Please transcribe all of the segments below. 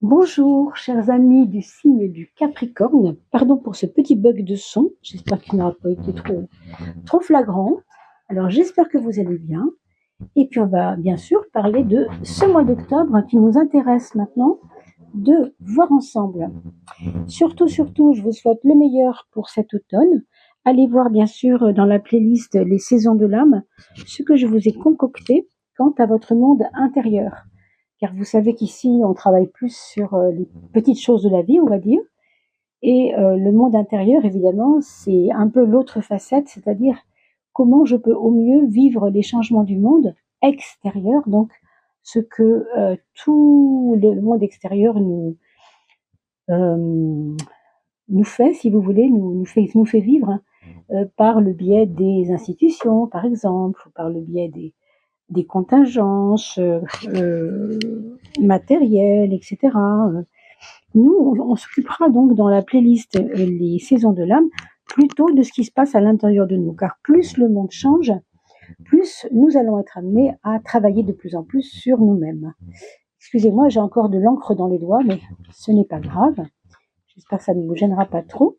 Bonjour, chers amis du signe du Capricorne. Pardon pour ce petit bug de son. J'espère qu'il n'aura pas été trop flagrant. Alors, j'espère que vous allez bien. Et puis, on va bien sûr parler de ce mois d'octobre qui nous intéresse maintenant de voir ensemble. Surtout, je vous souhaite le meilleur pour cet automne. Allez voir bien sûr dans la playlist Les saisons de l'âme ce que je vous ai concocté quant à votre monde intérieur. Car vous savez qu'ici, on travaille plus sur les petites choses de la vie, on va dire. Et le monde intérieur, évidemment, c'est un peu l'autre facette, c'est-à-dire comment je peux au mieux vivre les changements du monde extérieur, donc ce que tout le monde extérieur euh, nous fait, si vous voulez, nous fait vivre par le biais des institutions, par exemple, ou par le biais des contingences matérielles, etc. Nous, on s'occupera donc dans la playlist Les saisons de l'âme plutôt de ce qui se passe à l'intérieur de nous, car plus le monde change, plus nous allons être amenés à travailler de plus en plus sur nous-mêmes. Excusez-moi, j'ai encore de l'encre dans les doigts, mais ce n'est pas grave. J'espère que ça ne vous gênera pas trop.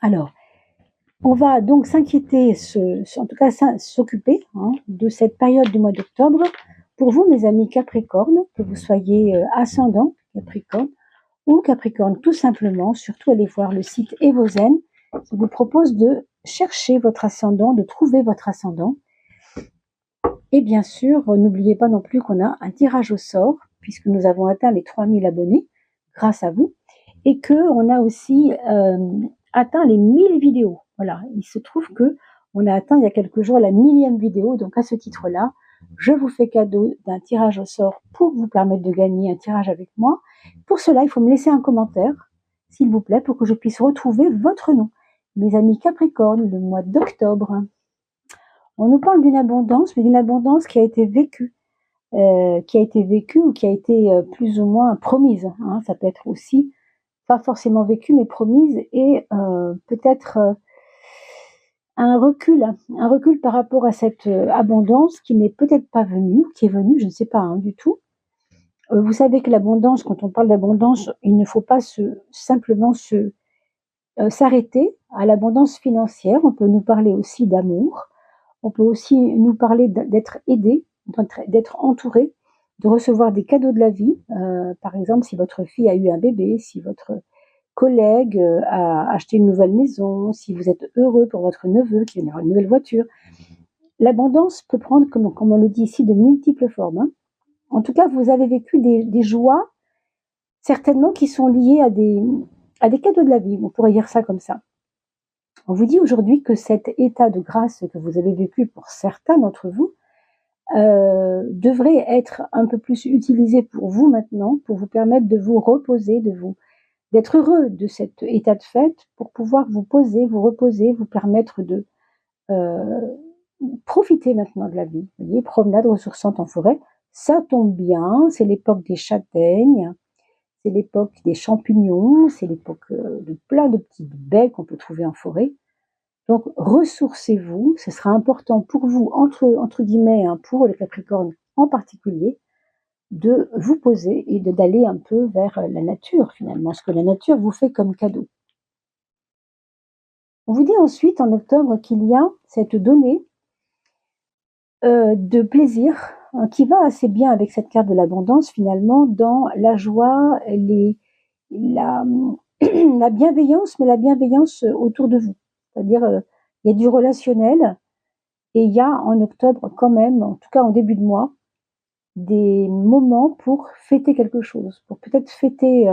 Alors, on va donc s'inquiéter, en tout cas s'occuper de cette période du mois d'octobre. Pour vous, mes amis Capricorne, que vous soyez ascendant Capricorne ou Capricorne tout simplement, surtout allez voir le site Evozen qui vous propose de chercher votre ascendant, de trouver votre ascendant. Et bien sûr, n'oubliez pas non plus qu'on a un tirage au sort, puisque nous avons atteint les 3000 abonnés, grâce à vous, et qu'on a aussi atteint les 1000 vidéos. Voilà, il se trouve que on a atteint il y a quelques jours la 1000e vidéo, donc à ce titre-là, je vous fais cadeau d'un tirage au sort pour vous permettre de gagner un tirage avec moi. Pour cela, il faut me laisser un commentaire, s'il vous plaît, pour que je puisse retrouver votre nom. Mes amis Capricorne, le mois d'octobre. On nous parle d'une abondance, mais d'une abondance qui a été vécue, ou qui a été plus ou moins promise. Ça peut être aussi pas forcément vécue, mais promise, et peut-être un recul par rapport à cette abondance qui n'est peut-être pas venue, qui est venue, je ne sais pas du tout. Vous savez que l'abondance, quand on parle d'abondance, il ne faut pas simplement s'arrêter à l'abondance financière. On peut nous parler aussi d'amour. On peut aussi nous parler d'être aidé, d'être entouré, de recevoir des cadeaux de la vie. Par exemple, si votre fille a eu un bébé, si votre collègue a acheté une nouvelle maison, si vous êtes heureux pour votre neveu qui vient d'avoir une nouvelle voiture. L'abondance peut prendre, comme on le dit ici, de multiples formes. En tout cas, vous avez vécu des joies, certainement qui sont liées à des cadeaux de la vie. On pourrait dire ça comme ça. On vous dit aujourd'hui que cet état de grâce que vous avez vécu pour certains d'entre vous devrait être un peu plus utilisé pour vous maintenant, pour vous permettre de vous reposer, d'être heureux de cet état de fait, pour pouvoir vous poser, vous reposer, vous permettre de profiter maintenant de la vie. Vous voyez, promenade ressourçante en forêt, ça tombe bien, c'est l'époque des châtaignes, c'est l'époque des champignons, c'est l'époque de plein de petites baies qu'on peut trouver en forêt. Donc, ressourcez-vous, ce sera important pour vous, entre guillemets, pour le Capricorne en particulier, de vous poser et d'aller un peu vers la nature, finalement, ce que la nature vous fait comme cadeau. On vous dit ensuite, en octobre, qu'il y a cette donnée de plaisir qui va assez bien avec cette carte de l'abondance, finalement, dans la joie, la, la bienveillance, mais la bienveillance autour de vous. C'est-à-dire, il y a du relationnel, et il y a en octobre quand même, en tout cas en début de mois, des moments pour fêter quelque chose, pour peut-être fêter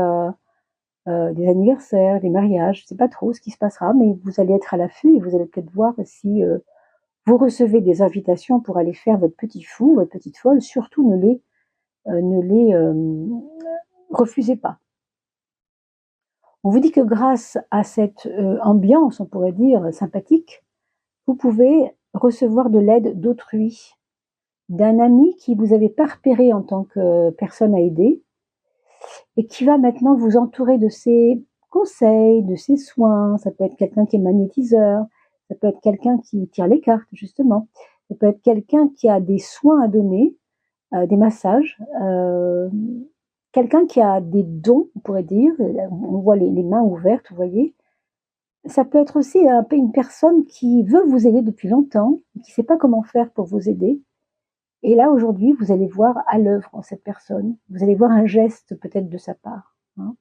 des anniversaires, des mariages, je ne sais pas trop ce qui se passera, mais vous allez être à l'affût et vous allez peut-être voir si vous recevez des invitations pour aller faire votre petit fou, votre petite folle. Surtout ne les refusez pas. On vous dit que grâce à cette ambiance, on pourrait dire, sympathique, vous pouvez recevoir de l'aide d'autrui, d'un ami qui vous avait pas repéré en tant que personne à aider et qui va maintenant vous entourer de ses conseils, de ses soins. Ça peut être quelqu'un qui est magnétiseur, ça peut être quelqu'un qui tire les cartes justement, ça peut être quelqu'un qui a des soins à donner, des massages, quelqu'un qui a des dons, on pourrait dire, on voit les mains ouvertes, vous voyez. Ça peut être aussi un peu une personne qui veut vous aider depuis longtemps, qui ne sait pas comment faire pour vous aider. Et là, aujourd'hui, vous allez voir à l'œuvre en cette personne. Vous allez voir un geste peut-être de sa part. Hein.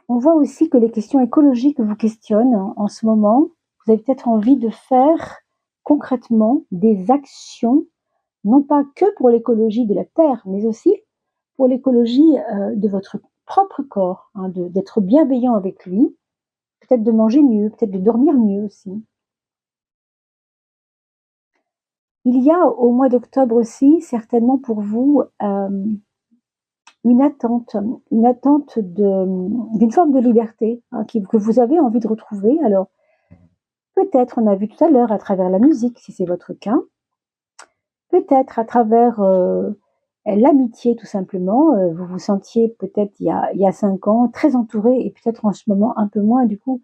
On voit aussi que les questions écologiques vous questionnent en ce moment. Vous avez peut-être envie de faire concrètement des actions, non pas que pour l'écologie de la Terre, mais aussi pour l'écologie de votre propre corps, hein, d'être bienveillant avec lui, peut-être de manger mieux, peut-être de dormir mieux aussi. Il y a au mois d'octobre aussi, certainement pour vous, une attente d'une forme de liberté hein, que vous avez envie de retrouver. Alors, peut-être, on a vu tout à l'heure, à travers la musique, si c'est votre cas, peut-être à travers l'amitié, tout simplement. Vous vous sentiez peut-être il y a 5 ans très entouré et peut-être en ce moment un peu moins. Du coup,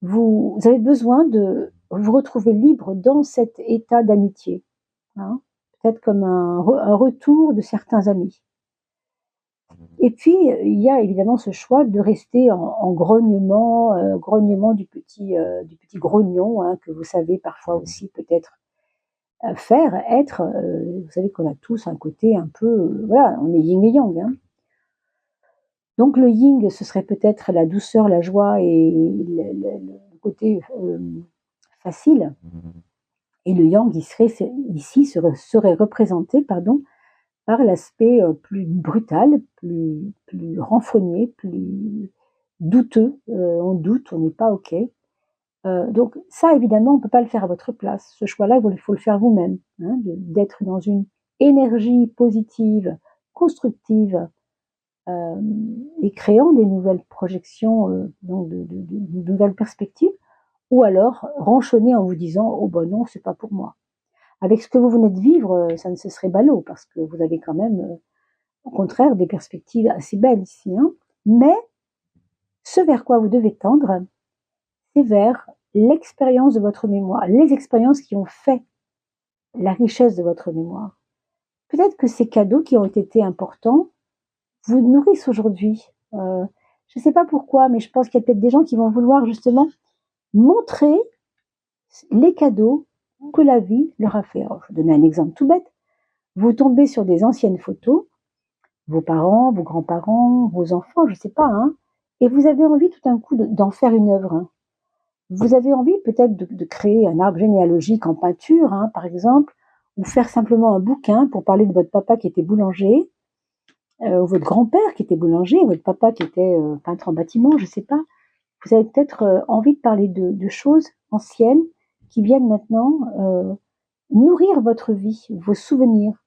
vous avez besoin de vous retrouver libre dans cet état d'amitié. Hein, peut-être comme un retour de certains amis. Et puis, il y a évidemment ce choix de rester en grognement, grognement du petit grognon, hein, que vous savez parfois aussi peut-être faire, être. Vous savez qu'on a tous un côté un peu, voilà, on est yin et yang. Hein. Donc le yin, ce serait peut-être la douceur, la joie et le côté facile. Et le yang, serait représenté, pardon, par l'aspect plus brutal, plus renfrogné, plus douteux. On doute, on n'est pas OK. Donc ça, évidemment, on ne peut pas le faire à votre place. Ce choix-là, il faut le faire vous-même, hein, d'être dans une énergie positive, constructive, et créant des nouvelles projections, donc de nouvelles perspectives, ou alors ronchonner en vous disant « Oh ben non, c'est pas pour moi ». Avec ce que vous venez de vivre, ça ne se serait ballot, parce que vous avez quand même, au contraire, des perspectives assez belles ici. Hein. Mais ce vers quoi vous devez tendre, c'est vers l'expérience de votre mémoire, les expériences qui ont fait la richesse de votre mémoire. Peut-être que ces cadeaux qui ont été importants vous nourrissent aujourd'hui. Je ne sais pas pourquoi, mais je pense qu'il y a peut-être des gens qui vont vouloir justement montrer les cadeaux que la vie leur a fait. Alors, je vais donner un exemple tout bête. Vous tombez sur des anciennes photos, vos parents, vos grands-parents, vos enfants, je ne sais pas, hein, et vous avez envie tout d'un coup d'en faire une œuvre. Hein. Vous avez envie peut-être de créer un arbre généalogique en peinture, hein, par exemple, ou faire simplement un bouquin pour parler de votre papa qui était boulanger, ou votre grand-père qui était boulanger, ou votre papa qui était peintre en bâtiment, je ne sais pas. Vous avez peut-être envie de parler de choses anciennes qui viennent maintenant nourrir votre vie, vos souvenirs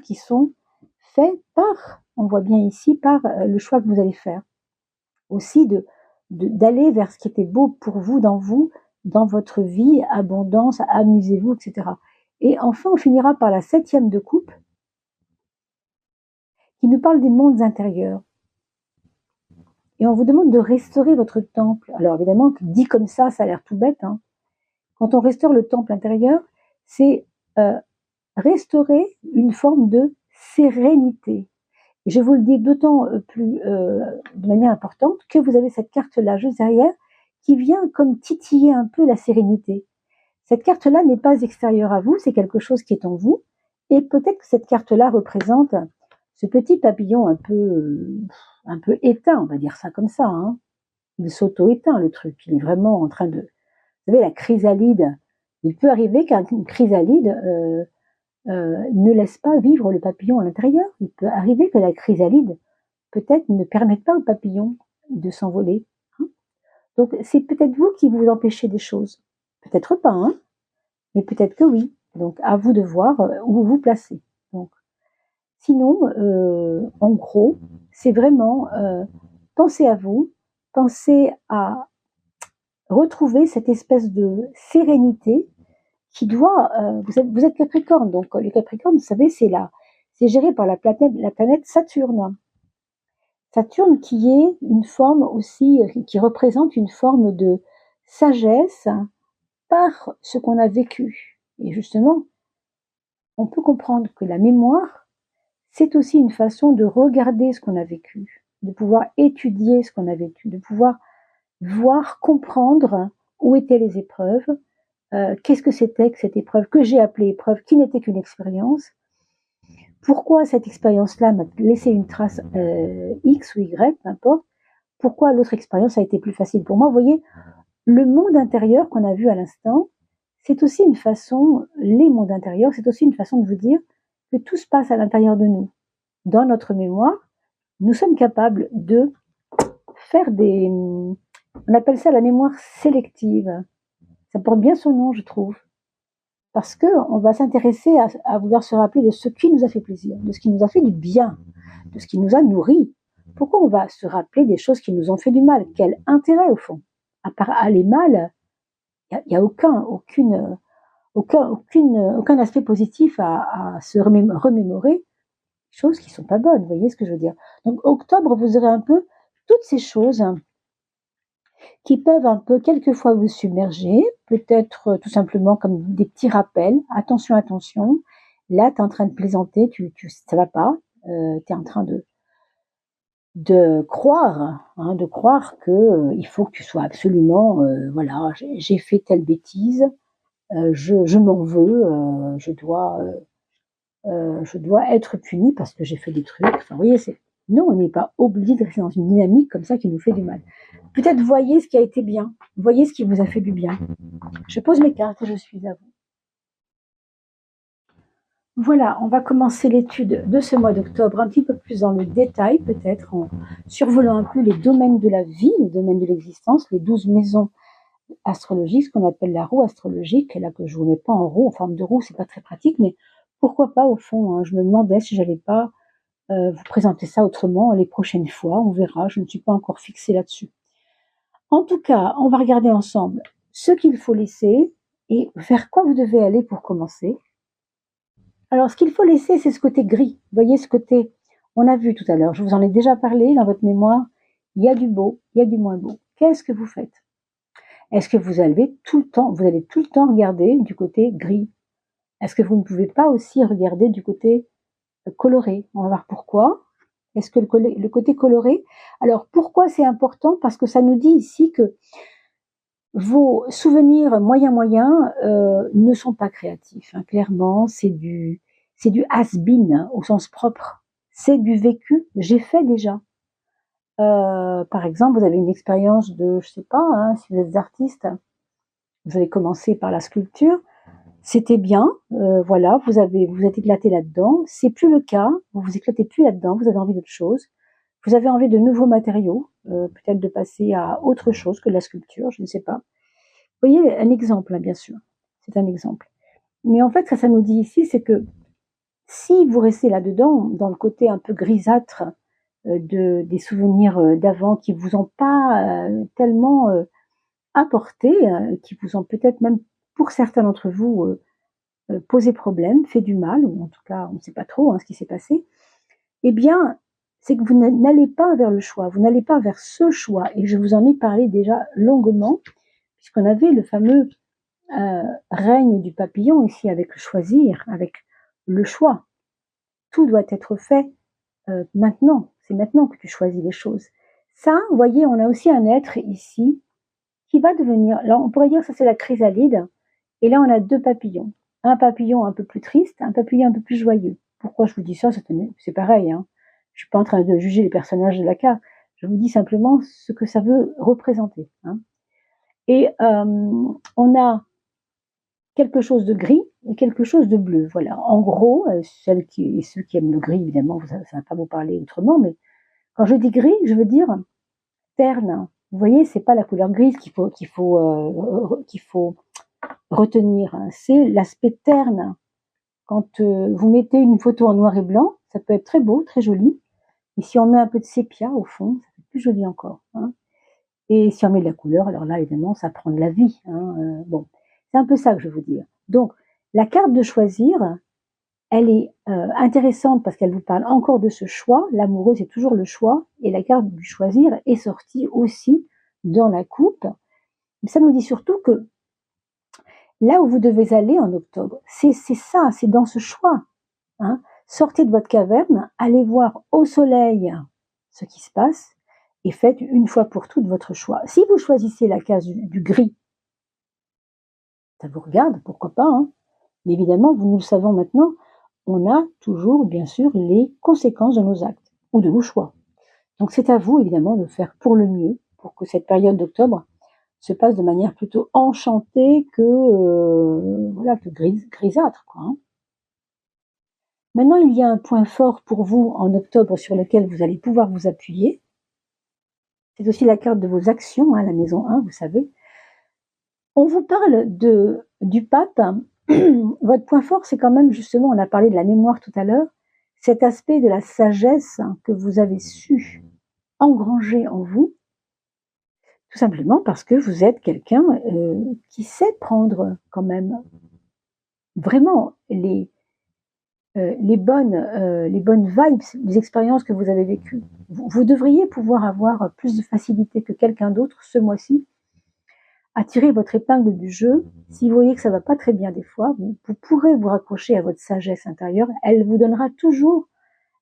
qui sont faits par, on voit bien ici, par le choix que vous allez faire. Aussi d'aller vers ce qui était beau pour vous, dans votre vie, abondance, amusez-vous, etc. Et enfin, on finira par la 7e de coupe, qui nous parle des mondes intérieurs. Et on vous demande de restaurer votre temple. Alors évidemment, dit comme ça a l'air tout bête. Hein. Quand on restaure le temple intérieur, c'est restaurer une forme de sérénité. Et je vous le dis d'autant plus de manière importante que vous avez cette carte-là juste derrière qui vient comme titiller un peu la sérénité. Cette carte-là n'est pas extérieure à vous, c'est quelque chose qui est en vous. Et peut-être que cette carte-là représente ce petit papillon un peu éteint, on va dire ça comme ça. Hein. Il s'auto-éteint le truc, il est vraiment en train de... Vous savez, la chrysalide, il peut arriver qu'une chrysalide ne laisse pas vivre le papillon à l'intérieur. Il peut arriver que la chrysalide, peut-être, ne permette pas au papillon de s'envoler. Hein. Donc, c'est peut-être vous qui vous empêchez des choses. Peut-être pas, hein, mais peut-être que oui. Donc, à vous de voir où vous vous placez. Donc, sinon, en gros, c'est vraiment penser à vous, penser à retrouver cette espèce de sérénité qui doit, vous êtes Capricorne, donc les Capricornes, vous savez, c'est géré par la planète Saturne. Saturne qui est une forme aussi, qui représente une forme de sagesse par ce qu'on a vécu. Et justement, on peut comprendre que la mémoire, c'est aussi une façon de regarder ce qu'on a vécu, de pouvoir étudier ce qu'on a vécu, de pouvoir voir, comprendre où étaient les épreuves, qu'est-ce que c'était que cette épreuve que j'ai appelée épreuve, qui n'était qu'une expérience, pourquoi cette expérience-là m'a laissé une trace X ou Y, peu importe, pourquoi l'autre expérience a été plus facile pour moi. Vous voyez, le monde intérieur qu'on a vu à l'instant, c'est aussi une façon, les mondes intérieurs, c'est aussi une façon de vous dire que tout se passe à l'intérieur de nous. Dans notre mémoire, nous sommes capables de faire des... On appelle ça la mémoire sélective. Ça porte bien son nom, je trouve. Parce qu'on va s'intéresser à vouloir se rappeler de ce qui nous a fait plaisir, de ce qui nous a fait du bien, de ce qui nous a nourris. Pourquoi on va se rappeler des choses qui nous ont fait du mal? Quel intérêt, au fond? À part aller mal, il n'y a aucun aspect positif à se remémorer, choses qui sont pas bonnes, vous voyez ce que je veux dire. Donc octobre, vous aurez un peu toutes ces choses qui peuvent un peu quelquefois vous submerger, peut-être tout simplement comme des petits rappels. Attention, attention, là tu es en train de plaisanter, ça va pas, tu es en train de croire que il faut que tu sois absolument, voilà, j'ai fait telle bêtise, je m'en veux, je dois être puni parce que j'ai fait des trucs. Enfin, vous voyez, non, on n'est pas obligé de rester dans une dynamique comme ça qui nous fait du mal. Peut-être voyez ce qui a été bien, voyez ce qui vous a fait du bien. Je pose mes cartes et je suis à vous. Voilà, on va commencer l'étude de ce mois d'octobre un petit peu plus dans le détail, peut-être en survolant un peu les domaines de la vie, les domaines de l'existence, les 12 maisons astrologiques, ce qu'on appelle la roue astrologique, là que je ne vous mets pas en roue, en forme de roue, c'est pas très pratique, mais pourquoi pas au fond, hein, je me demandais si j'allais pas vous présenter ça autrement les prochaines fois, on verra, je ne suis pas encore fixée là-dessus. En tout cas, on va regarder ensemble ce qu'il faut laisser et vers quoi vous devez aller pour commencer. Alors, ce qu'il faut laisser, c'est ce côté gris. Vous voyez ce côté, on a vu tout à l'heure, je vous en ai déjà parlé dans votre mémoire, il y a du beau, il y a du moins beau. Qu'est-ce que vous faites? Est-ce que vous allez tout le temps regarder du côté gris? Est-ce que vous ne pouvez pas aussi regarder du côté coloré? On va voir pourquoi. Est-ce que le côté coloré? Alors, pourquoi c'est important? Parce que ça nous dit ici que vos souvenirs moyens ne sont pas créatifs. Hein. Clairement, c'est du has-been hein, au sens propre. C'est du vécu. J'ai fait déjà. Par exemple, vous avez une expérience de, je sais pas, hein, si vous êtes artiste, vous avez commencé par la sculpture. C'était bien, voilà, vous êtes éclaté là-dedans. C'est plus le cas. Vous vous éclatez plus là-dedans. Vous avez envie d'autre chose. Vous avez envie de nouveaux matériaux, peut-être de passer à autre chose que de la sculpture. Je ne sais pas. Vous voyez, un exemple, hein, bien sûr. C'est un exemple. Mais en fait, ce que ça nous dit ici, c'est que si vous restez là-dedans, dans le côté un peu grisâtre des souvenirs d'avant qui vous ont pas tellement apporté, qui vous ont peut-être même, pour certains d'entre vous, posé problème, fait du mal, ou en tout cas, on ne sait pas trop hein, ce qui s'est passé, eh bien, c'est que vous n'allez pas vers le choix, vous n'allez pas vers ce choix. Et je vous en ai parlé déjà longuement, puisqu'on avait le fameux règne du papillon ici avec le choisir, avec le choix. Tout doit être fait maintenant. C'est maintenant que tu choisis les choses. Ça, vous voyez, on a aussi un être ici qui va devenir, là on pourrait dire que ça c'est la chrysalide, et là on a deux papillons. Un papillon un peu plus triste, un papillon un peu plus joyeux. Pourquoi je vous dis ça? C'est pareil, hein. Je suis pas en train de juger les personnages de la carte, je vous dis simplement ce que ça veut représenter. Hein. Et on a quelque chose de gris et quelque chose de bleu. Voilà. En gros, ceux qui aiment le gris, évidemment, ça ne va pas vous parler autrement, mais quand je dis gris, je veux dire terne. Vous voyez, c'est pas la couleur grise qu'il faut retenir. Hein. C'est l'aspect terne. Quand vous mettez une photo en noir et blanc, ça peut être très beau, très joli. Et si on met un peu de sépia au fond, ça fait plus joli encore. Hein. Et si on met de la couleur, alors là, évidemment, ça prend de la vie. Hein. Bon, c'est un peu ça que je veux dire. Donc, la carte de choisir, elle est intéressante parce qu'elle vous parle encore de ce choix. L'amoureux, c'est toujours le choix. Et la carte du choisir est sortie aussi dans la coupe. Mais ça nous dit surtout que là où vous devez aller en octobre, c'est ça, c'est dans ce choix. Hein. Sortez de votre caverne, allez voir au soleil ce qui se passe et faites une fois pour toutes votre choix. Si vous choisissez la case du gris, ça vous regarde, pourquoi pas, hein. Mais évidemment, nous le savons maintenant, on a toujours, bien sûr, les conséquences de nos actes ou de nos choix. Donc c'est à vous, évidemment, de faire pour le mieux, pour que cette période d'octobre se passe de manière plutôt enchantée que grisâtre, quoi, hein. Maintenant, il y a un point fort pour vous en octobre sur lequel vous allez pouvoir vous appuyer. C'est aussi la carte de vos actions, hein, la maison 1, vous savez. On vous parle du pape. Votre point fort, c'est quand même justement, on a parlé de la mémoire tout à l'heure, cet aspect de la sagesse que vous avez su engranger en vous, tout simplement parce que vous êtes quelqu'un qui sait prendre quand même vraiment les bonnes vibes, les expériences que vous avez vécues. Vous devriez pouvoir avoir plus de facilité que quelqu'un d'autre ce mois-ci à tirer votre épingle du jeu. Si vous voyez que ça va pas très bien des fois, vous pourrez vous raccrocher à votre sagesse intérieure. Elle vous donnera toujours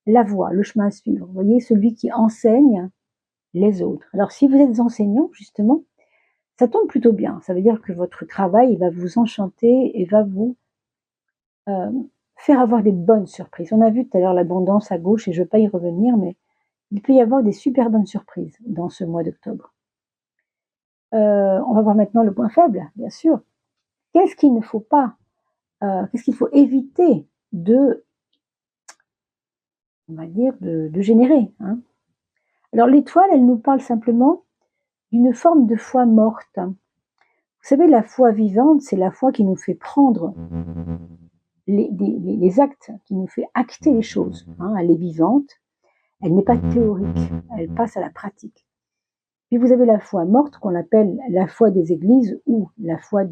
la voie, le chemin à suivre. Vous voyez, celui qui enseigne les autres. Alors si vous êtes enseignant, justement, ça tombe plutôt bien. Ça veut dire que votre travail va vous enchanter et va vous faire avoir des bonnes surprises. On a vu tout à l'heure l'abondance à gauche et je ne vais pas y revenir, mais il peut y avoir des super bonnes surprises dans ce mois d'octobre. On va voir maintenant le point faible, bien sûr. Qu'est-ce qu'il ne faut pas, qu'est-ce qu'il faut éviter de, on va dire, de générer, hein. Alors l'étoile, elle nous parle simplement d'une forme de foi morte. Vous savez, la foi vivante, c'est la foi qui nous fait prendre les actes, qui nous fait acter les choses, hein. Elle est vivante, elle n'est pas théorique, elle passe à la pratique. Puis vous avez la foi morte qu'on appelle la foi des églises ou la foi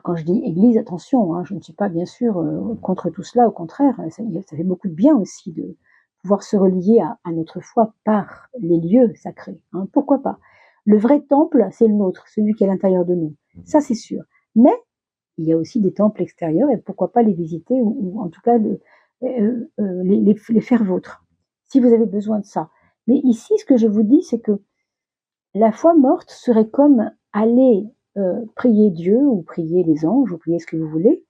quand je dis église, attention, hein, je ne suis pas bien sûr contre tout cela, au contraire, ça fait beaucoup de bien aussi de pouvoir se relier à notre foi par les lieux sacrés, hein, pourquoi pas. Le vrai temple, c'est le nôtre, celui qui est à l'intérieur de nous, ça c'est sûr. Mais il y a aussi des temples extérieurs et pourquoi pas les visiter ou en tout cas les faire vôtres, si vous avez besoin de ça. Mais ici, ce que je vous dis, c'est que la foi morte serait comme aller prier Dieu ou prier les anges ou prier ce que vous voulez,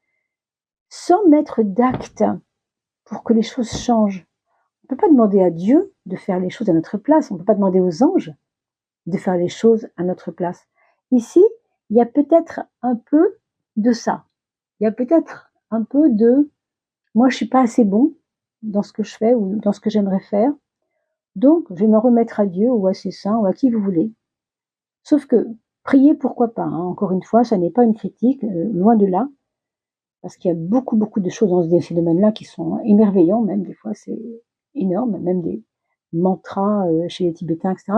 sans mettre d'acte pour que les choses changent. On ne peut pas demander à Dieu de faire les choses à notre place, on ne peut pas demander aux anges de faire les choses à notre place. Ici, il y a peut-être un peu de ça. Il y a peut-être un peu de moi je suis pas assez bon dans ce que je fais ou dans ce que j'aimerais faire, donc je vais me remettre à Dieu ou à ses saints ou à qui vous voulez. Sauf que prier, pourquoi pas, hein. Encore une fois, ça n'est pas une critique, loin de là, parce qu'il y a beaucoup de choses dans ces domaines-là qui sont émerveillants, même des fois c'est énorme, même des mantras chez les Tibétains, etc.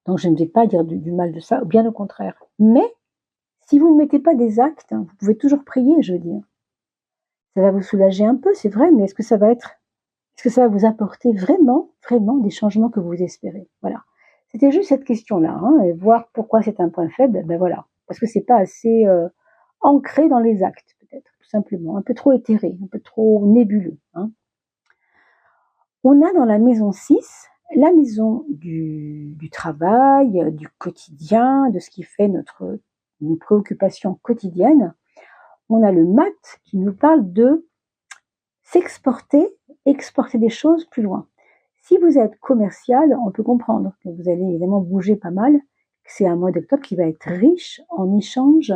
Donc je ne vais pas dire du mal de ça, bien au contraire. Mais si vous ne mettez pas des actes, hein, vous pouvez toujours prier, je veux dire. Ça va vous soulager un peu, c'est vrai, mais est-ce que ça va vous apporter vraiment des changements que vous espérez? Voilà. C'était juste cette question-là, hein, et voir pourquoi c'est un point faible, ben voilà. Parce que c'est pas assez ancré dans les actes, peut-être, tout simplement. Un peu trop éthéré, un peu trop nébuleux, hein. On a dans la maison 6, la maison du travail, du quotidien, de ce qui fait nos préoccupations quotidiennes. On a le mat qui nous parle de s'exporter, exporter des choses plus loin. Si vous êtes commercial, on peut comprendre que vous allez évidemment bouger pas mal, que c'est un mois d'octobre qui va être riche en échanges.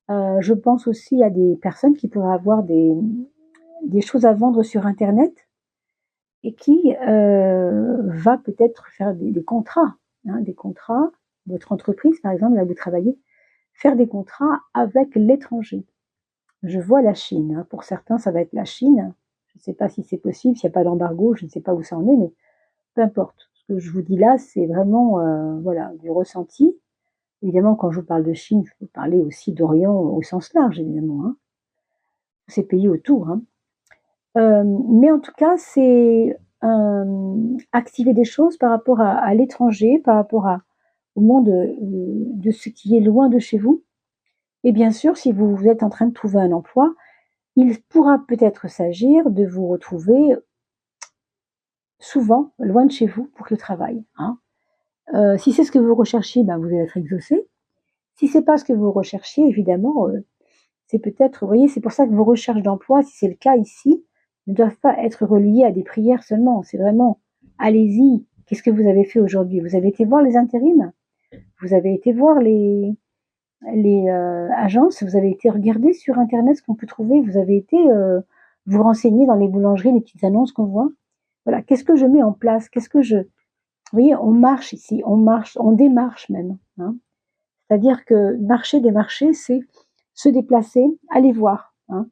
Je pense aussi à des personnes qui pourraient avoir des choses à vendre sur Internet et qui va peut-être faire des contrats, hein, des contrats, votre entreprise par exemple, là vous travaillez, faire des contrats avec l'étranger. Je vois la Chine, hein. Pour certains ça va être la Chine, je ne sais pas si c'est possible, s'il n'y a pas d'embargo, je ne sais pas où ça en est, mais peu importe. Ce que je vous dis là, c'est vraiment voilà, du ressenti. Évidemment, quand je vous parle de Chine, je peux parler aussi d'Orient au sens large, évidemment, hein, tous ces pays autour, hein. Mais en tout cas, c'est activer des choses par rapport à l'étranger, par rapport au monde de ce qui est loin de chez vous. Et bien sûr, si vous êtes en train de trouver un emploi, il pourra peut-être s'agir de vous retrouver souvent loin de chez vous pour le travail. Hein. Si c'est ce que vous recherchez, ben, vous allez être exaucé. Si c'est pas ce que vous recherchez, évidemment, c'est peut-être, vous voyez, c'est pour ça que vos recherches d'emploi, si c'est le cas ici, ne doivent pas être reliées à des prières seulement. C'est vraiment, allez-y, qu'est-ce que vous avez fait aujourd'hui? Vous avez été voir les intérims? Vous avez été voir les agences? Vous avez été regarder sur Internet ce qu'on peut trouver? Vous avez été vous renseigner dans les boulangeries, les petites annonces qu'on voit? Voilà, qu'est-ce que je mets en place? Qu'est-ce que je... Vous voyez, on marche ici, on marche, on démarche même. Hein. C'est-à-dire que marcher, démarcher, c'est se déplacer, aller voir. Hein.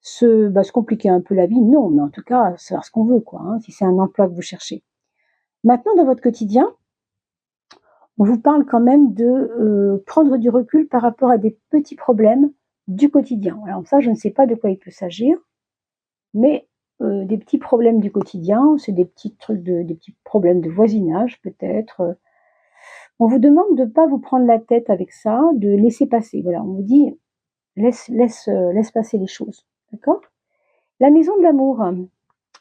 Se compliquer un peu la vie, non, mais en tout cas, savoir ce qu'on veut, quoi, hein, si c'est un emploi que vous cherchez. Maintenant, dans votre quotidien, on vous parle quand même de prendre du recul par rapport à des petits problèmes du quotidien. Alors ça, je ne sais pas de quoi il peut s'agir, mais des petits problèmes du quotidien, c'est des petits trucs, des petits problèmes de voisinage peut-être. On vous demande de ne pas vous prendre la tête avec ça, de laisser passer. Voilà, on vous dit laisse passer les choses, d'accord? La maison de l'amour,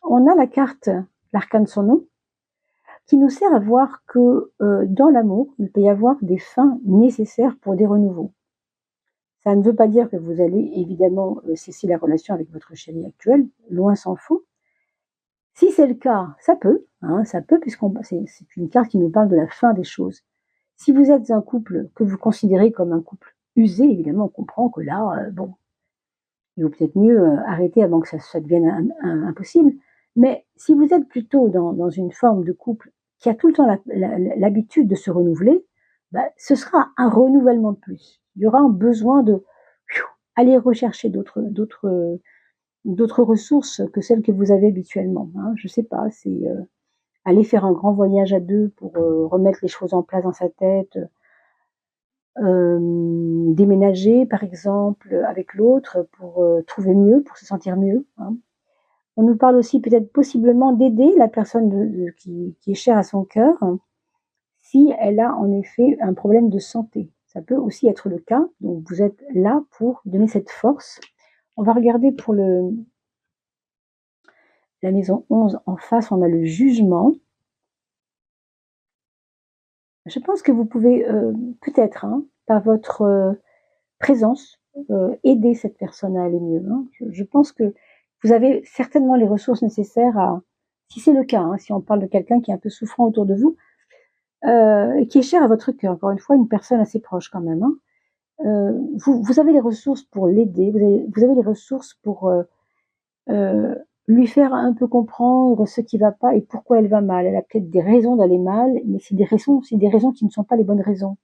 on a la carte, l'arcane de son nom, qui nous sert à voir que dans l'amour, il peut y avoir des fins nécessaires pour des renouveaux. Ça ne veut pas dire que vous allez évidemment cesser la relation avec votre chéri actuel, loin s'en faut. Si c'est le cas, ça peut, puisqu'on c'est une carte qui nous parle de la fin des choses. Si vous êtes un couple que vous considérez comme un couple usé, évidemment, on comprend que là, bon, il vaut peut-être mieux arrêter avant que ça devienne impossible. Mais si vous êtes plutôt dans une forme de couple qui a tout le temps l'habitude de se renouveler, bah, ce sera un renouvellement de plus. Il y aura un besoin de aller rechercher d'autres ressources que celles que vous avez habituellement. Hein. Je sais pas, c'est aller faire un grand voyage à deux pour remettre les choses en place dans sa tête, déménager par exemple avec l'autre pour trouver mieux, pour se sentir mieux. Hein. On nous parle aussi peut-être possiblement d'aider la personne qui est chère à son cœur si elle a en effet un problème de santé. Ça peut aussi être le cas, donc vous êtes là pour donner cette force. On va regarder pour la maison 11 en face, on a le jugement. Je pense que vous pouvez peut-être, hein, par votre présence, aider cette personne à aller mieux. Hein. Je pense que vous avez certainement les ressources nécessaires à, si c'est le cas, hein, si on parle de quelqu'un qui est un peu souffrant autour de vous, et qui est cher à votre cœur, encore une fois, une personne assez proche quand même. Hein. Vous avez les ressources pour l'aider, vous avez les ressources pour lui faire un peu comprendre ce qui va pas et pourquoi elle va mal. Elle a peut-être des raisons d'aller mal, mais c'est des raisons qui ne sont pas les bonnes raisons.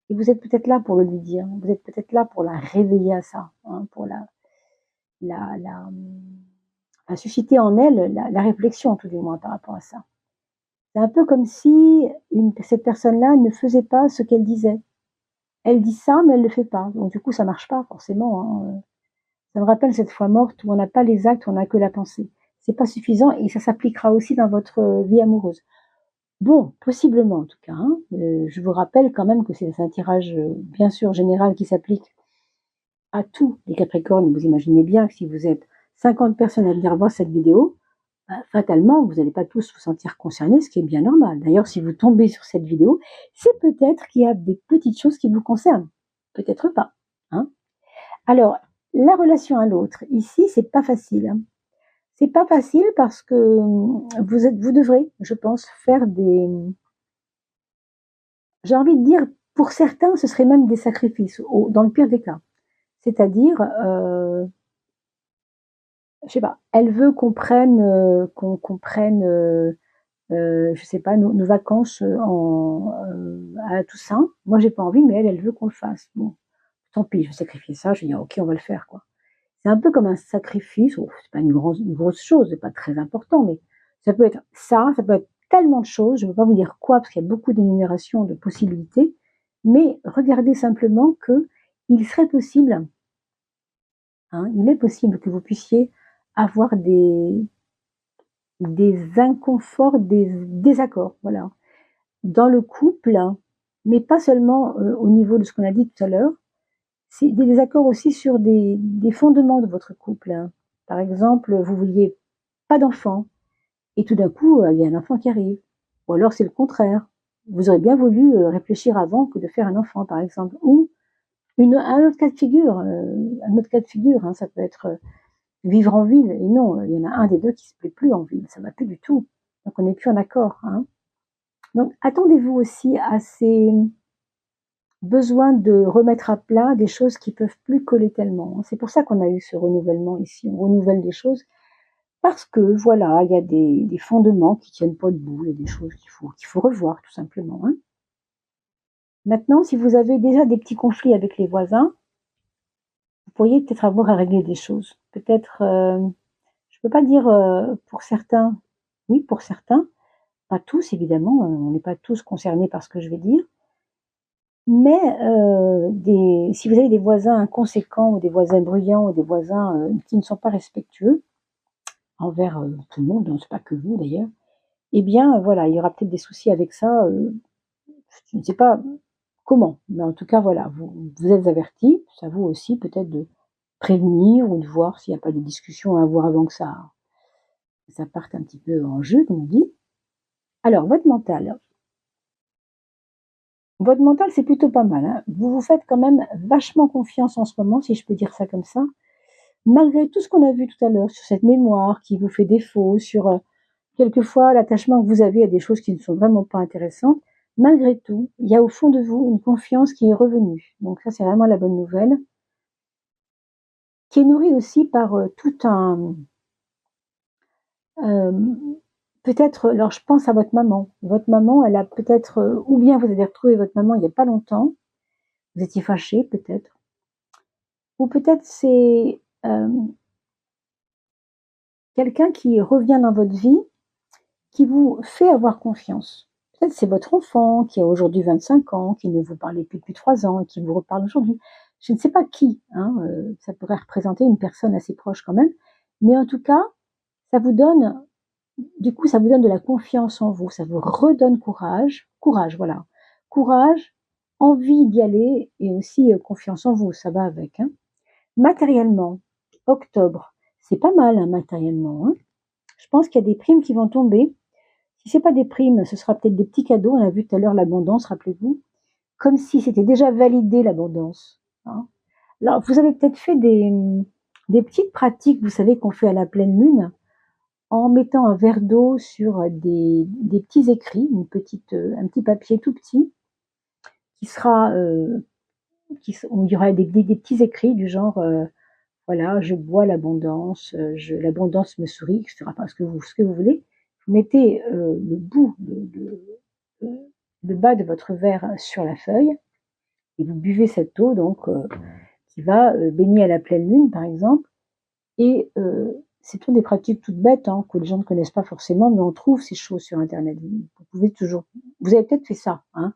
Et vous êtes peut-être là pour le lui dire, vous êtes peut-être là pour la réveiller à ça, hein, pour à susciter en elle la réflexion, tout du moins, par rapport à ça. C'est un peu comme si cette personne-là ne faisait pas ce qu'elle disait. Elle dit ça, mais elle ne le fait pas. Donc du coup, ça marche pas forcément. Hein. Ça me rappelle cette fois morte où on n'a pas les actes, on n'a que la pensée. C'est pas suffisant et ça s'appliquera aussi dans votre vie amoureuse. Bon, possiblement en tout cas. Hein. Je vous rappelle quand même que c'est un tirage bien sûr général qui s'applique à tous les Capricornes. Vous imaginez bien que si vous êtes 50 personnes à venir voir cette vidéo, fatalement, vous n'allez pas tous vous sentir concernés, ce qui est bien normal. D'ailleurs, si vous tombez sur cette vidéo, c'est peut-être qu'il y a des petites choses qui vous concernent. Peut-être pas. Hein. Alors, la relation à l'autre, ici, c'est pas facile. Hein. C'est pas facile parce que vous devrez, je pense, faire des... J'ai envie de dire, pour certains, ce serait même des sacrifices, dans le pire des cas. C'est-à-dire, je sais pas, elle veut qu'on prenne, je sais pas, nos vacances à la Toussaint. Moi, j'ai pas envie, mais elle veut qu'on le fasse. Bon, tant pis, je vais sacrifier ça. Je vais dire, ok, on va le faire, quoi. C'est un peu comme un sacrifice. Oh, c'est pas une grosse chose, c'est pas très important, mais ça peut être ça, ça peut être tellement de choses. Je ne peux pas vous dire quoi, parce qu'il y a beaucoup d'énumérations de possibilités. Mais regardez simplement que il serait possible, hein, il est possible que vous puissiez avoir des inconforts, des désaccords, voilà, dans le couple, mais pas seulement au niveau de ce qu'on a dit tout à l'heure, C'est des désaccords aussi sur des fondements de votre couple, hein. Par exemple, vous vouliez pas d'enfant et tout d'un coup, il y a un enfant qui arrive. Ou alors c'est le contraire. Vous aurez bien voulu réfléchir avant que de faire un enfant, par exemple. Ou un autre cas de figure, hein, ça peut être vivre en ville. Et non, il y en a un des deux qui se plaît plus en ville, ça va plus du tout. Donc on n'est plus en accord, hein. Donc attendez-vous aussi à ces besoins de remettre à plat des choses qui peuvent plus coller tellement, hein. C'est pour ça qu'on a eu ce renouvellement ici. On renouvelle des choses parce que voilà, il y a des fondements qui tiennent pas debout, il y a des choses qu'il faut revoir tout simplement, hein. Maintenant, si vous avez déjà des petits conflits avec les voisins, vous pourriez peut-être avoir à régler des choses. Peut-être, je peux pas dire pour certains, oui pour certains, pas tous évidemment, on n'est pas tous concernés par ce que je vais dire, mais si vous avez des voisins inconséquents ou des voisins bruyants ou des voisins qui ne sont pas respectueux envers tout le monde, hein, c'est pas que vous d'ailleurs, eh bien voilà, il y aura peut-être des soucis avec ça. Je ne sais pas comment, mais en tout cas voilà, vous êtes avertis. C'est à vous aussi peut-être de prévenir ou de voir s'il n'y a pas des discussions à avoir avant que ça parte un petit peu en jeu, comme on dit. Alors, votre mental. Votre mental, c'est plutôt pas mal, hein. Vous vous faites quand même vachement confiance en ce moment, si je peux dire ça comme ça. Malgré tout ce qu'on a vu tout à l'heure sur cette mémoire qui vous fait défaut, sur quelquefois l'attachement que vous avez à des choses qui ne sont vraiment pas intéressantes, malgré tout, il y a au fond de vous une confiance qui est revenue. Donc ça, c'est vraiment la bonne nouvelle, qui est nourrie aussi par tout un... euh, peut-être, alors je pense à votre maman. Votre maman, elle a peut-être, ou bien vous avez retrouvé votre maman il n'y a pas longtemps, vous étiez fâché peut-être, ou peut-être c'est quelqu'un qui revient dans votre vie, qui vous fait avoir confiance. Peut-être c'est votre enfant qui a aujourd'hui 25 ans, qui ne vous parlait plus depuis 3 ans et qui vous reparle aujourd'hui. Je ne sais pas qui, hein, ça pourrait représenter une personne assez proche quand même, mais en tout cas, ça vous donne, du coup, ça vous donne de la confiance en vous, ça vous redonne courage, voilà, courage, envie d'y aller et aussi confiance en vous, ça va avec, hein. Matériellement, octobre, c'est pas mal, hein, matériellement, hein. Je pense qu'il y a des primes qui vont tomber. Si c'est pas des primes, ce sera peut-être des petits cadeaux. On a vu tout à l'heure l'abondance, rappelez-vous, comme si c'était déjà validé l'abondance, hein. Alors, vous avez peut-être fait des petites pratiques, vous savez, qu'on fait à la pleine lune, en mettant un verre d'eau sur des petits écrits, un petit papier tout petit, qui sera, où il y aura des petits écrits du genre, voilà, je bois l'abondance, l'abondance me sourit, etc. Enfin, ce que vous voulez. Vous mettez le bas de votre verre sur la feuille et vous buvez cette eau donc qui va baigner à la pleine lune par exemple. Et c'est toutes des pratiques toutes bêtes, hein, que les gens ne connaissent pas forcément, mais on trouve ces choses sur Internet. Vous avez peut-être fait ça, hein.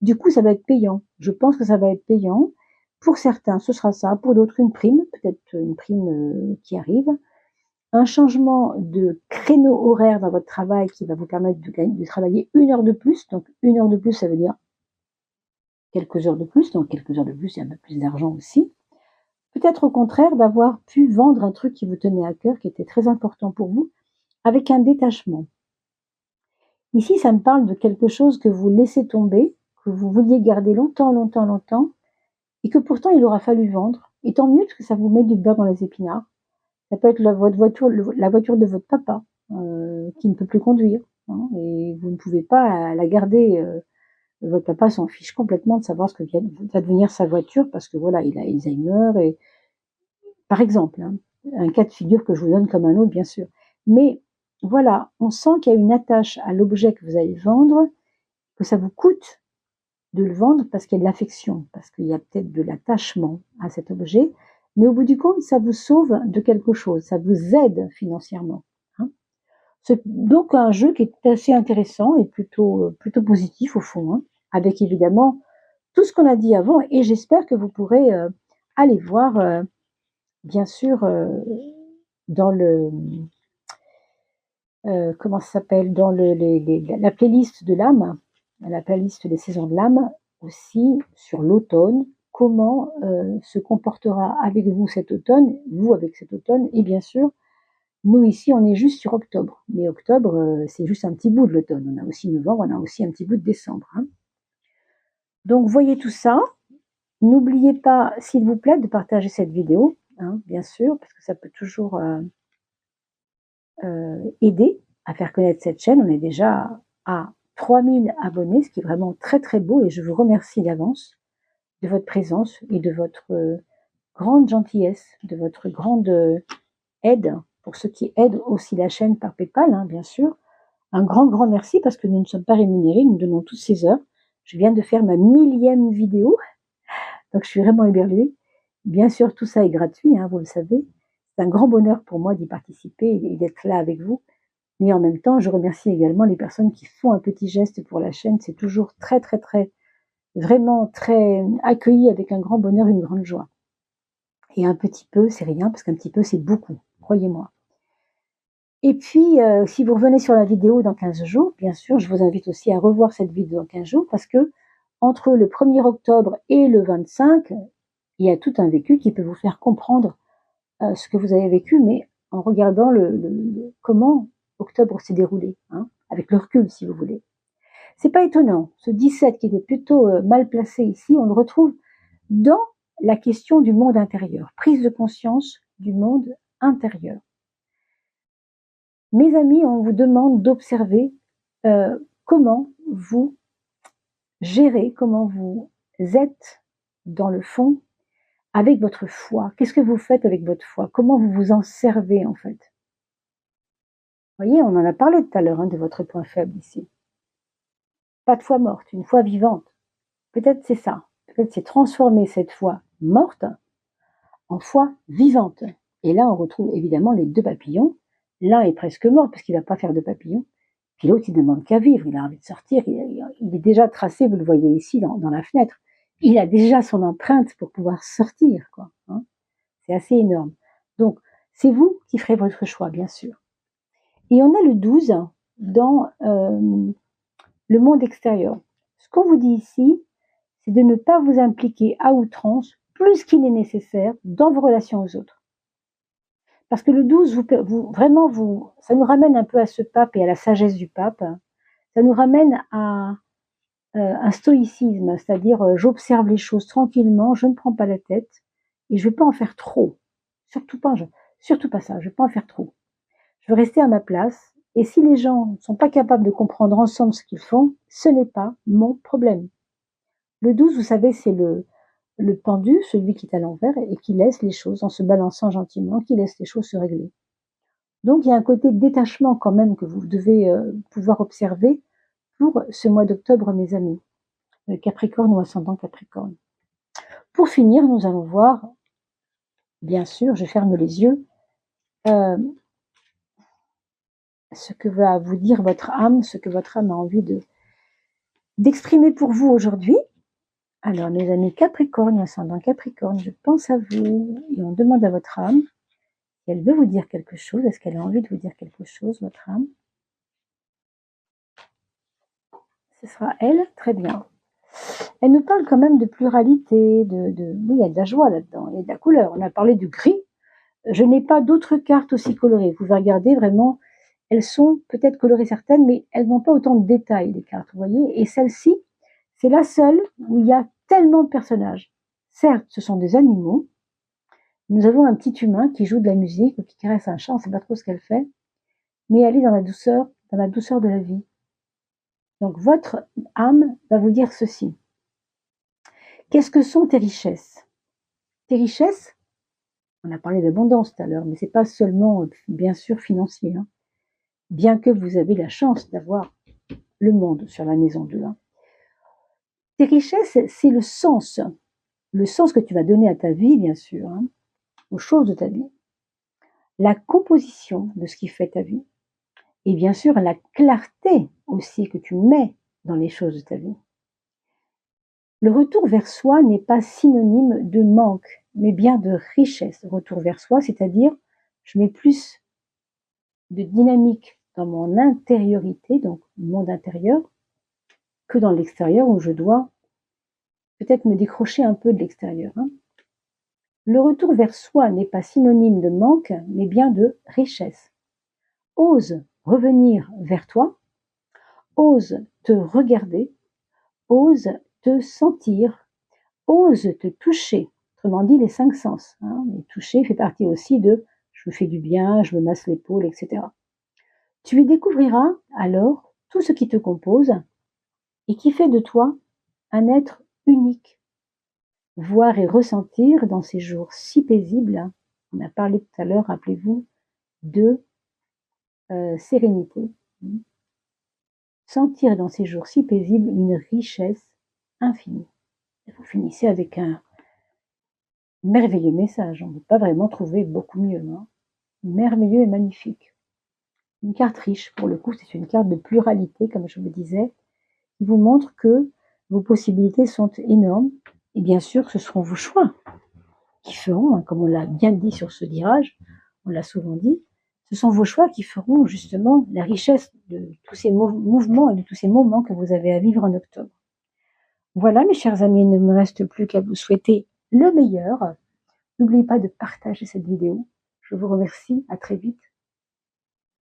Du coup, ça va être payant. Je pense que ça va être payant. Pour certains, ce sera ça. Pour d'autres, une prime, peut-être une prime qui arrive. Un changement de créneau horaire dans votre travail qui va vous permettre de travailler 1 heure de plus. Donc, 1 heure de plus, ça veut dire quelques heures de plus. Donc, quelques heures de plus, il y a un peu plus d'argent aussi. Peut-être au contraire d'avoir pu vendre un truc qui vous tenait à cœur, qui était très important pour vous, avec un détachement. Ici, ça me parle de quelque chose que vous laissez tomber, que vous vouliez garder longtemps, longtemps, longtemps, et que pourtant il aura fallu vendre. Et tant mieux, parce que ça vous met du beurre dans les épinards. Ça peut être votre voiture, la voiture de votre papa, qui ne peut plus conduire, hein, et vous ne pouvez pas la garder. Votre papa s'en fiche complètement de savoir ce que va devenir sa voiture, parce que voilà, il a Alzheimer, et par exemple, hein, un cas de figure que je vous donne comme un autre, bien sûr. Mais voilà, on sent qu'il y a une attache à l'objet que vous allez vendre, que ça vous coûte de le vendre parce qu'il y a de l'affection, parce qu'il y a peut-être de l'attachement à cet objet, mais au bout du compte, ça vous sauve de quelque chose, ça vous aide financièrement, hein. C'est donc un jeu qui est assez intéressant et plutôt positif au fond, hein, avec évidemment tout ce qu'on a dit avant, et j'espère que vous pourrez aller voir, bien sûr, dans le comment ça s'appelle, dans la playlist de l'âme, la playlist des saisons de l'âme, aussi sur l'automne, comment se comportera avec vous cet automne, vous avec cet automne, et bien sûr, nous ici, on est juste sur octobre. Mais octobre, c'est juste un petit bout de l'automne. On a aussi novembre, on a aussi un petit bout de décembre. Hein. Donc, voyez tout ça. N'oubliez pas, s'il vous plaît, de partager cette vidéo, hein, bien sûr, parce que ça peut toujours aider à faire connaître cette chaîne. On est déjà à 3000 abonnés, ce qui est vraiment très très beau, et je vous remercie d'avance de votre présence et de votre grande gentillesse, de votre grande aide, pour ceux qui aident aussi la chaîne par PayPal, hein, bien sûr. Un grand merci, parce que nous ne sommes pas rémunérés, nous donnons toutes ces heures. Je viens de faire ma 1000e vidéo, donc je suis vraiment éberluée. Bien sûr, tout ça est gratuit, hein, vous le savez. C'est un grand bonheur pour moi d'y participer et d'être là avec vous. Mais en même temps, je remercie également les personnes qui font un petit geste pour la chaîne. C'est toujours très, très, très, vraiment très accueilli avec un grand bonheur, une grande joie. Et un petit peu, c'est rien, parce qu'un petit peu, c'est beaucoup, croyez-moi. Et puis, si vous revenez sur la vidéo dans 15 jours, bien sûr, je vous invite aussi à revoir cette vidéo dans 15 jours, parce que entre le 1er octobre et le 25, il y a tout un vécu qui peut vous faire comprendre ce que vous avez vécu, mais en regardant comment octobre s'est déroulé, hein, avec le recul, si vous voulez. C'est pas étonnant. Ce 17 qui était plutôt mal placé ici, on le retrouve dans la question du monde intérieur, prise de conscience du monde intérieur. Mes amis, on vous demande d'observer comment vous gérez, comment vous êtes dans le fond avec votre foi. Qu'est-ce que vous faites avec votre foi? Comment vous vous en servez en fait? Vous voyez, on en a parlé tout à l'heure, hein, de votre point faible ici. Pas de foi morte, une foi vivante. Peut-être c'est ça. Peut-être c'est transformer cette foi morte en foi vivante. Et là, on retrouve évidemment les deux papillons. L'un est presque mort parce qu'il ne va pas faire de papillons. Puis l'autre, il ne demande qu'à vivre. Il a envie de sortir. Il est déjà tracé, vous le voyez ici dans la fenêtre. Il a déjà son empreinte pour pouvoir sortir, quoi. Hein. C'est assez énorme. Donc, c'est vous qui ferez votre choix, bien sûr. Et on a le 12 dans le monde extérieur. Ce qu'on vous dit ici, c'est de ne pas vous impliquer à outrance, plus qu'il est nécessaire, dans vos relations aux autres. Parce que le 12, ça nous ramène un peu à ce pape et à la sagesse du pape. Ça nous ramène à un stoïcisme, c'est-à-dire j'observe les choses tranquillement, je ne prends pas la tête et je ne veux pas en faire trop. Surtout pas ça, je ne veux pas en faire trop. Je veux rester à ma place, et si les gens ne sont pas capables de comprendre ensemble ce qu'ils font, ce n'est pas mon problème. Le 12, vous savez, c'est le pendu, celui qui est à l'envers et qui laisse les choses, en se balançant gentiment, qui laisse les choses se régler. Donc il y a un côté de détachement quand même que vous devez pouvoir observer pour ce mois d'octobre, mes amis. Capricorne ou ascendant Capricorne. Pour finir, nous allons voir, bien sûr, je ferme les yeux, ce que va vous dire votre âme, ce que votre âme a envie d'exprimer pour vous aujourd'hui. Alors, mes amis Capricorne, ascendant Capricorne, je pense à vous et on demande à votre âme si elle veut vous dire quelque chose. Est-ce qu'elle a envie de vous dire quelque chose, votre âme? Ce sera elle, très bien. Elle nous parle quand même de pluralité, oui, il y a de la joie là-dedans, il y a de la couleur. On a parlé du gris. Je n'ai pas d'autres cartes aussi colorées. Vous pouvez regarder vraiment, elles sont peut-être colorées certaines, mais elles n'ont pas autant de détails, les cartes, vous voyez. Et celle-ci, c'est la seule où il y a tellement de personnages. Certes, ce sont des animaux. Nous avons un petit humain qui joue de la musique ou qui caresse un chat, on ne sait pas trop ce qu'elle fait, mais elle est dans la douceur de la vie. Donc votre âme va vous dire ceci. Qu'est-ce que sont tes richesses? Tes richesses, on a parlé d'abondance tout à l'heure, mais c'est pas seulement, bien sûr, financier. Hein. Bien que vous avez la chance d'avoir le monde sur la maison 2. Hein. Tes richesses, c'est le sens que tu vas donner à ta vie, bien sûr, hein, aux choses de ta vie. La composition de ce qui fait ta vie. Et bien sûr, la clarté aussi que tu mets dans les choses de ta vie. Le retour vers soi n'est pas synonyme de manque, mais bien de richesse. Retour vers soi, c'est-à-dire, je mets plus de dynamique dans mon intériorité, donc mon monde intérieur, que dans l'extérieur où je dois peut-être me décrocher un peu de l'extérieur. Hein. Le retour vers soi n'est pas synonyme de manque, mais bien de richesse. Ose revenir vers toi, ose te regarder, ose te sentir, ose te toucher. Autrement dit, les 5 sens. Hein. Mais toucher fait partie aussi de je me fais du bien, je me masse l'épaule, etc. Tu y découvriras alors tout ce qui te compose et qui fait de toi un être unique. Voir et ressentir dans ces jours si paisibles, on a parlé tout à l'heure, rappelez-vous, de sérénité. Sentir dans ces jours si paisibles une richesse infinie. Et vous finissez avec un merveilleux message. On ne peut pas vraiment trouver beaucoup mieux. Hein. Merveilleux et magnifique. Une carte riche, pour le coup, c'est une carte de pluralité, comme je vous disais, qui vous montre que vos possibilités sont énormes. Et bien sûr, ce seront vos choix qui feront, hein, comme on l'a bien dit sur ce tirage, on l'a souvent dit, ce sont vos choix qui feront justement la richesse de tous ces mouvements et de tous ces moments que vous avez à vivre en octobre. Voilà, mes chers amis, il ne me reste plus qu'à vous souhaiter le meilleur. N'oubliez pas de partager cette vidéo. Je vous remercie. À très vite.